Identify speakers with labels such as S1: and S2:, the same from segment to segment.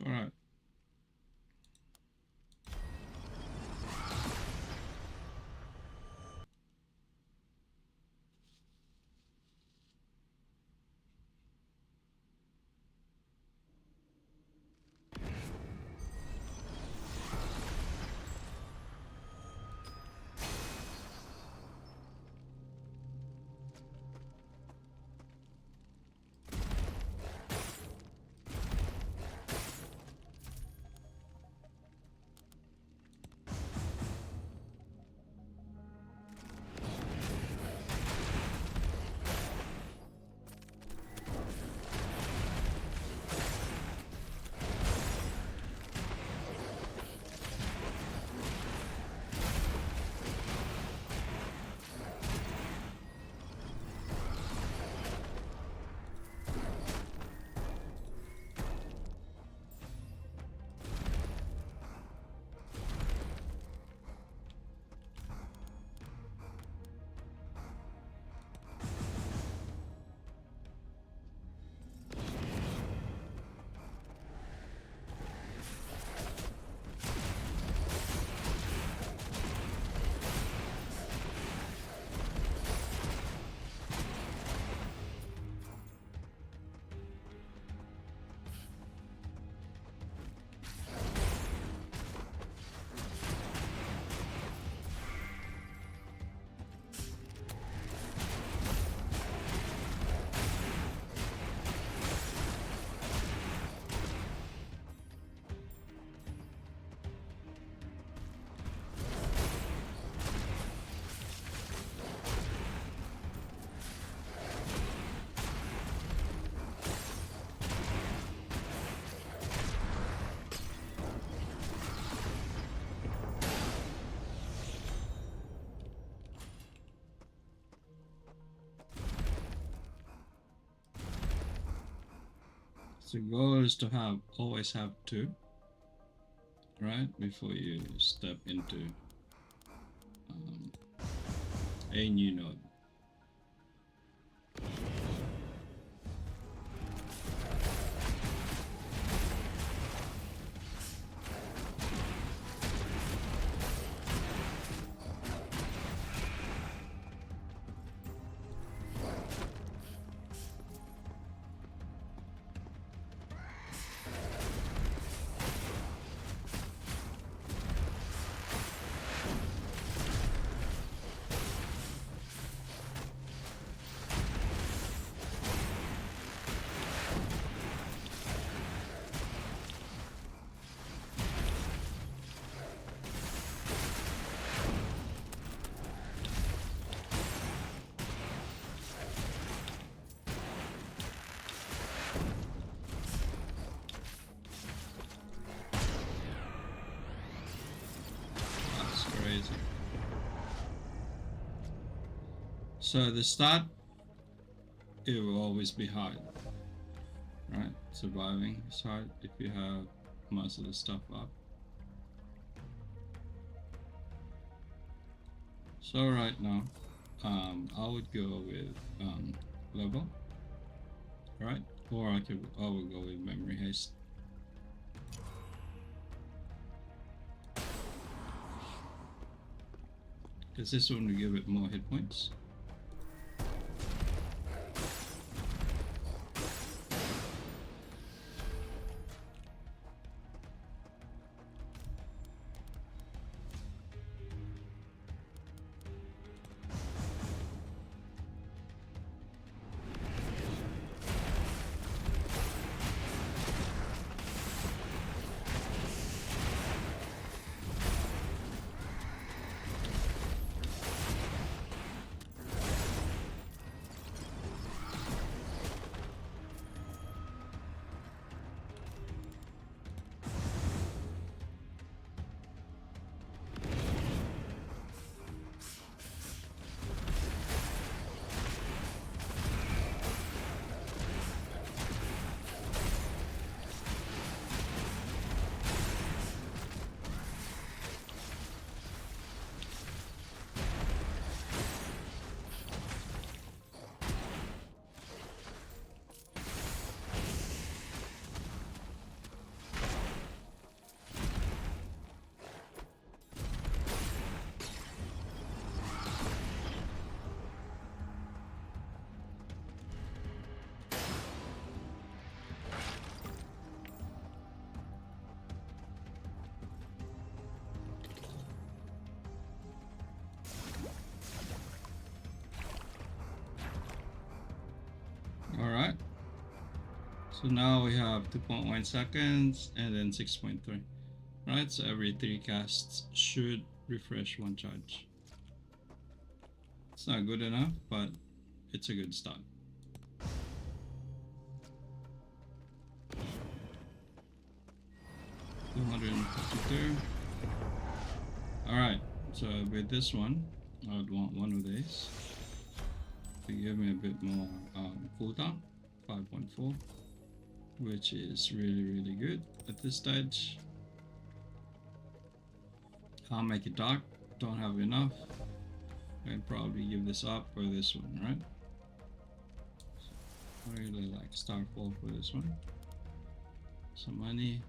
S1: Alright. So the goal is to always have two, right, before you step into a new node. Crazy. So the start, it will always be hard, right? Surviving is hard if you have most of the stuff up. So right now, I would go with level, right? Or I would go with memory haste. Because this one will give it more hit points. So now we have 2.1 seconds and then 6.3. Right, so every 3 casts should refresh 1 charge. It's not good enough, but it's a good start. $252. Alright, so with this one, I would want one of these to give me a bit more cooldown, 5.4, which is really good at this stage. I'll make it dark, don't have enough. I can probably give this up for this one, right? So I really like Starfall for this one. Some money.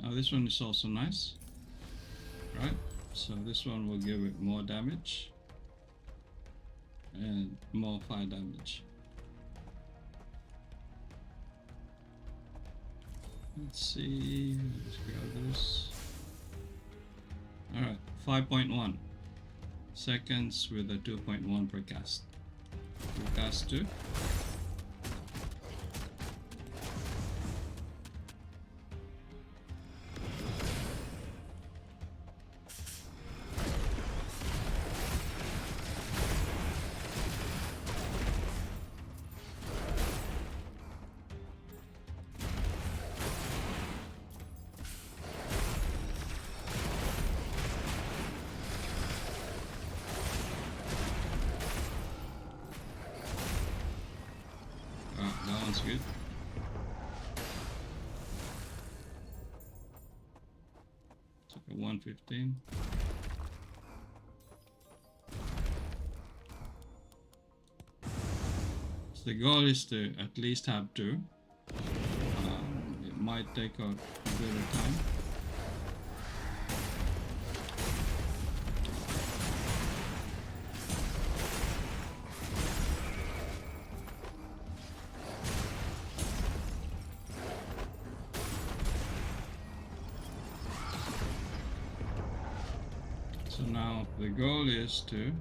S1: Now this one is also nice, right? So this one will give it more damage and more fire damage. Let's see, let's grab this. Alright, 5.1 seconds with a 2.1 per cast. We cast 2. That one's good. Took a 115. So the goal is to at least have 2. It might take a bit of time. So now the goal is to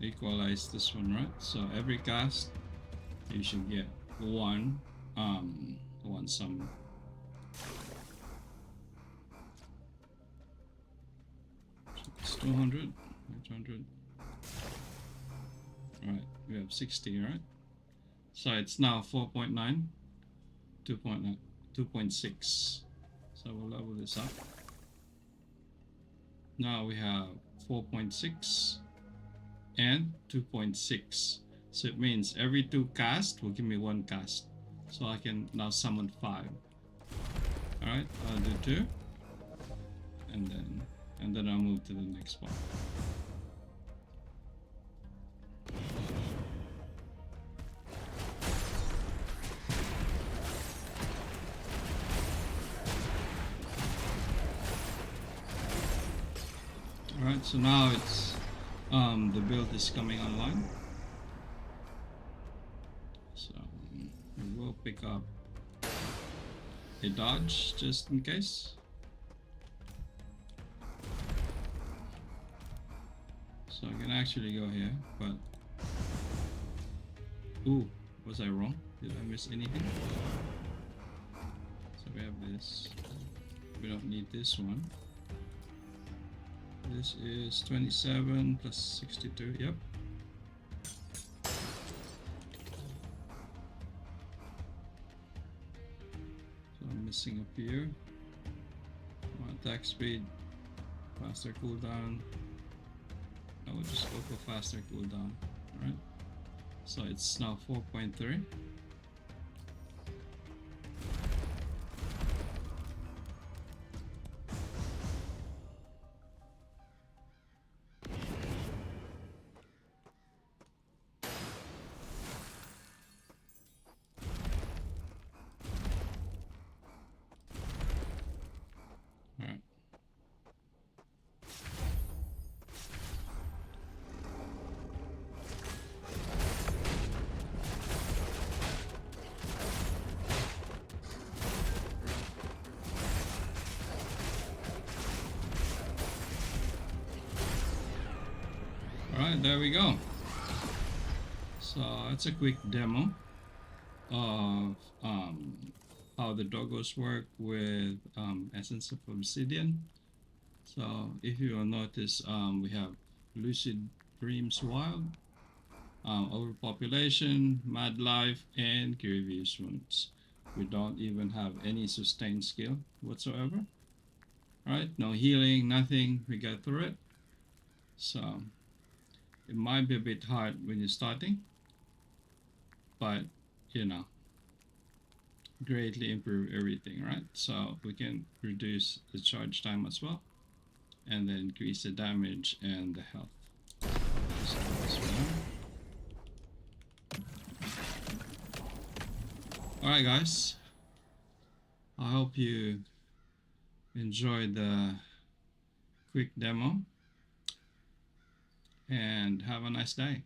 S1: equalize this one, right? So every cast you should get one summon. So it's 200, 800. Alright, we have 60, right? So it's now 4.9, 2.9, 2.6. So we'll level this up. Now we have 4.6 and 2.6. So it means every 2 cast will give me 1 cast. So I can now summon 5. Alright, I'll do 2. And then I'll move to the next one. Alright, so now it's the build is coming online. So we will pick up a dodge just in case. So I can actually go here, but ooh, was I wrong? Did I miss anything? So we have this. We don't need this one. This is 27 plus 62, yep. So I'm missing up here. Attack speed, faster cooldown. I will just go for faster cooldown, alright? So it's now 4.3. Alright, there we go. So it's a quick demo of how the doggos work with Essence of Obsidian. So if you will notice, we have Lucid Dreams Wild, Overpopulation, Mad Life, and Grievous Wounds. We don't even have any sustained skill whatsoever. Right? No healing, nothing. We get through it. So it might be a bit hard when you're starting, but you know, greatly improve everything, right? So we can reduce the charge time as well, and then increase the damage and the health. So this one. Alright guys, I hope you enjoyed the quick demo and have a nice day.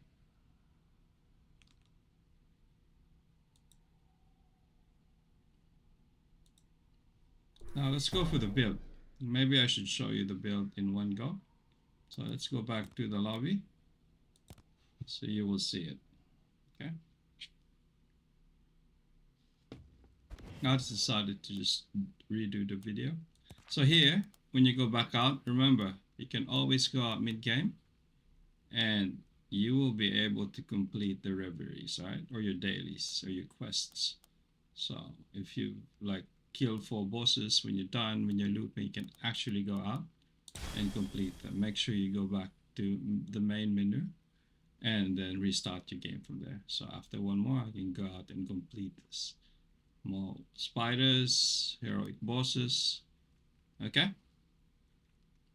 S1: Now let's go for the build. Maybe I should show you the build in one go. So let's go back to the lobby so you will see it. Okay. I just decided to just redo the video. So here, when you go back out, remember, you can always go out mid-game and you will be able to complete the reveries, right? Or your dailies or your quests. So if you like kill 4 bosses, when you're done, when you're looping, you can actually go out and complete them. Make sure you go back to the main menu and then restart your game from there. So after one more, I can go out and complete this. More spiders, heroic bosses. Okay,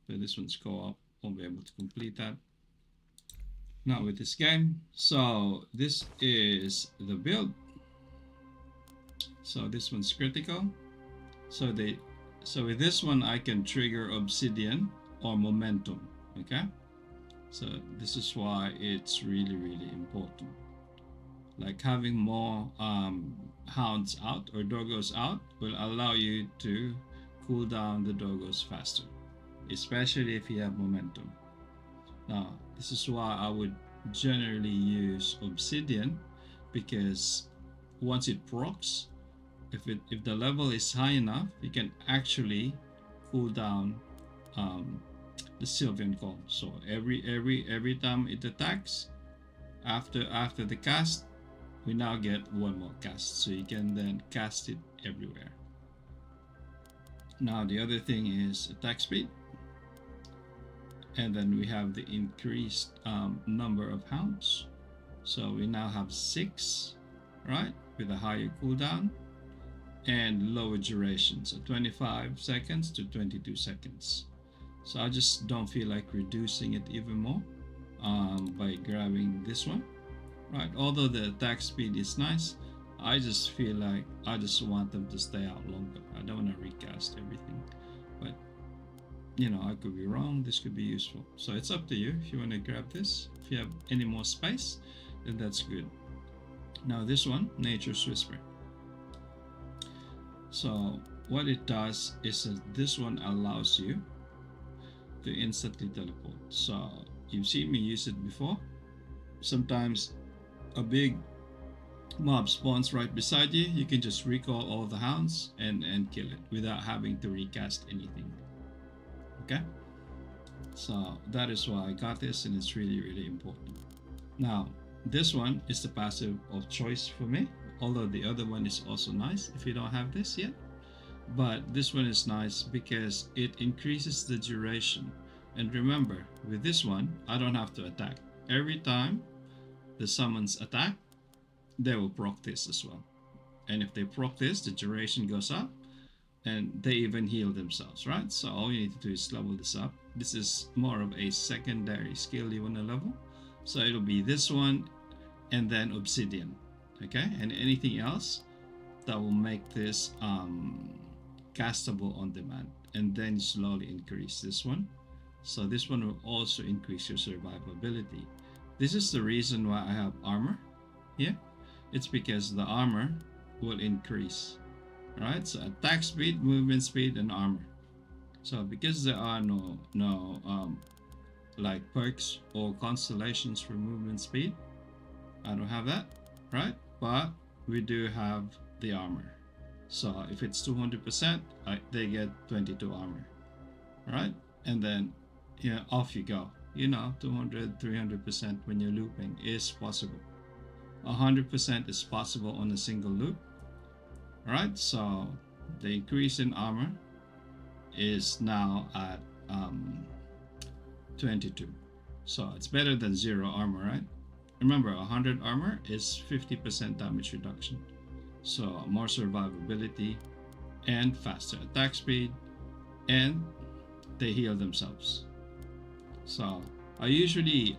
S1: but this one's co-op, won't be able to complete that. Not with this game. So this is the build. So this one's critical. So with this one I can trigger obsidian or momentum. Okay, so this is why it's really important. Like having more hounds out or doggos out will allow you to cool down the doggos faster, especially if you have momentum. Now this is why I would generally use obsidian, because once it procs, if the level is high enough, you can actually cool down the Sylvan Call. So every time it attacks, after the cast, we now get one more cast, so you can then cast it everywhere. Now the other thing is attack speed, and then we have the increased number of hounds. So we now have 6, right, with a higher cooldown and lower duration, so 25 seconds to 22 seconds. So I just don't feel like reducing it even more by grabbing this one. Right, although the attack speed is nice, I just feel like I just want them to stay out longer. I don't want to recast everything, but you know, I could be wrong. This could be useful, so it's up to you. If you want to grab this, if you have any more space, then that's good. Now this one, Nature's Whisper. So what it does is that this one allows you to instantly teleport. So you've seen me use it before. Sometimes a big mob spawns right beside you, you can just recall all the hounds and kill it without having to recast anything. Okay, so that is why I got this, and it's really important. Now this one is the passive of choice for me, although the other one is also nice if you don't have this yet, but this one is nice because it increases the duration. And remember, with this one I don't have to attack. Every time the summons attack, they will proc this as well, and if they proc this, the duration goes up and they even heal themselves, right? So all you need to do is level this up. This is more of a secondary skill you want to level, so it'll be this one and then obsidian, okay, and anything else that will make this castable on demand, and then slowly increase this one. So this one will also increase your survivability. This is the reason why I have armor here. It's because the armor will increase, right? So attack speed, movement speed, and armor. So because there are no like perks or constellations for movement speed. I don't have that, right? But we do have the armor. So if it's 200%, they get 22 armor, right? And then, yeah, off you go. 200, 300% when you're looping is possible. 100% is possible on a single loop, right? So the increase in armor is now at 22. So it's better than 0 armor, right? Remember, 100 armor is 50% damage reduction. So more survivability and faster attack speed, and they heal themselves. So I usually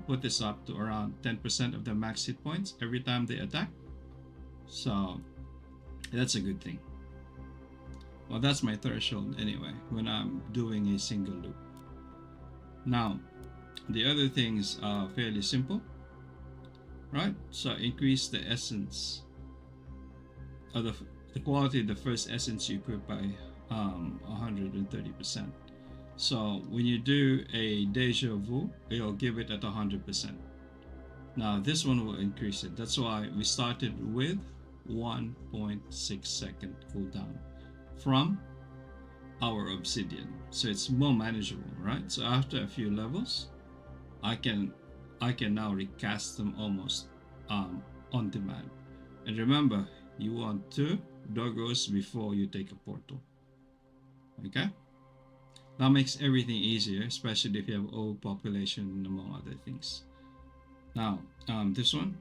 S1: put this up to around 10% of the max hit points every time they attack. So that's a good thing. Well, that's my threshold anyway when I'm doing a single loop. Now, the other things are fairly simple, right? So increase the essence of the quality of the first essence you equip by 130%. So when you do a deja vu, it'll give it at 100%. Now this one will increase it. That's why we started with 1.6 second cooldown from our obsidian. So it's more manageable, right? So after a few levels, I can now recast them almost on demand. And remember, you want 2 doggos before you take a portal. Okay? That makes everything easier, especially if you have overpopulation among other things. Now, this one,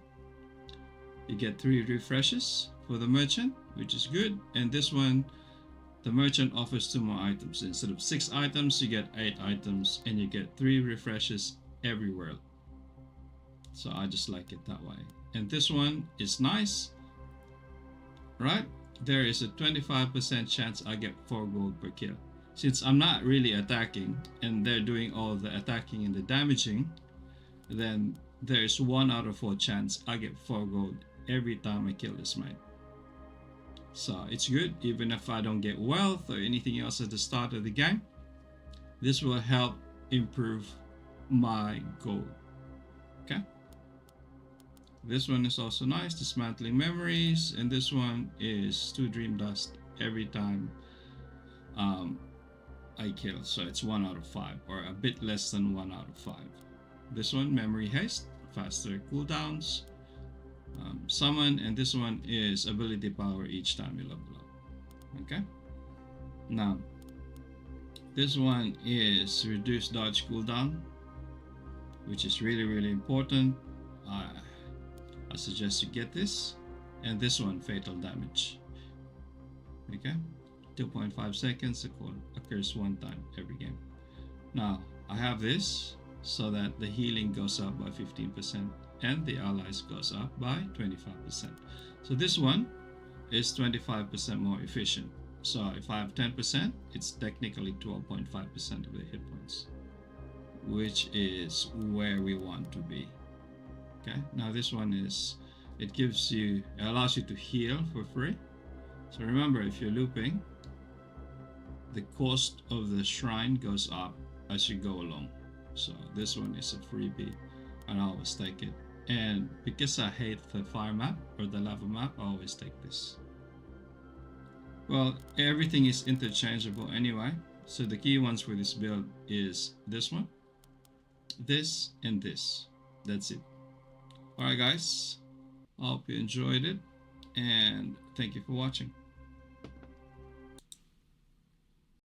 S1: you get 3 refreshes for the merchant, which is good. And this one, the merchant offers 2 more items. Instead of 6 items, you get 8 items, and you get 3 refreshes everywhere. So I just like it that way. And this one is nice, right? There is a 25% chance I get 4 gold per kill. Since I'm not really attacking and they're doing all the attacking and the damaging, then there's 1 out of 4 chance I get 4 gold every time I kill this mate. So it's good, even if I don't get wealth or anything else at the start of the game. This will help improve my gold. Okay. This one is also nice, dismantling memories, and this one is 2 dream dust every time I kill. So it's 1 out of 5, or a bit less than 1 out of 5. This one, memory haste, faster cooldowns, summon, and this one is ability power each time you level up. Okay. Now, this one is reduced dodge cooldown, which is really important. I suggest you get this, and this one, fatal damage. Okay, 2.5 seconds, occurs 1 time every game. Now I have this so that the healing goes up by 15% and the allies goes up by 25%. So this one is 25% more efficient. So if I have 10%, it's technically 12.5% of the hit points, which is where we want to be. Okay, now this one is, it allows you to heal for free. So remember, if you're looping, the cost of the shrine goes up as you go along. So this one is a freebie, and I always take it. And because I hate the fire map or the lava map, I always take this. Well, everything is interchangeable anyway. So the key ones for this build is this one, this, and this. That's it. Alright guys, I hope you enjoyed it, and thank you for watching.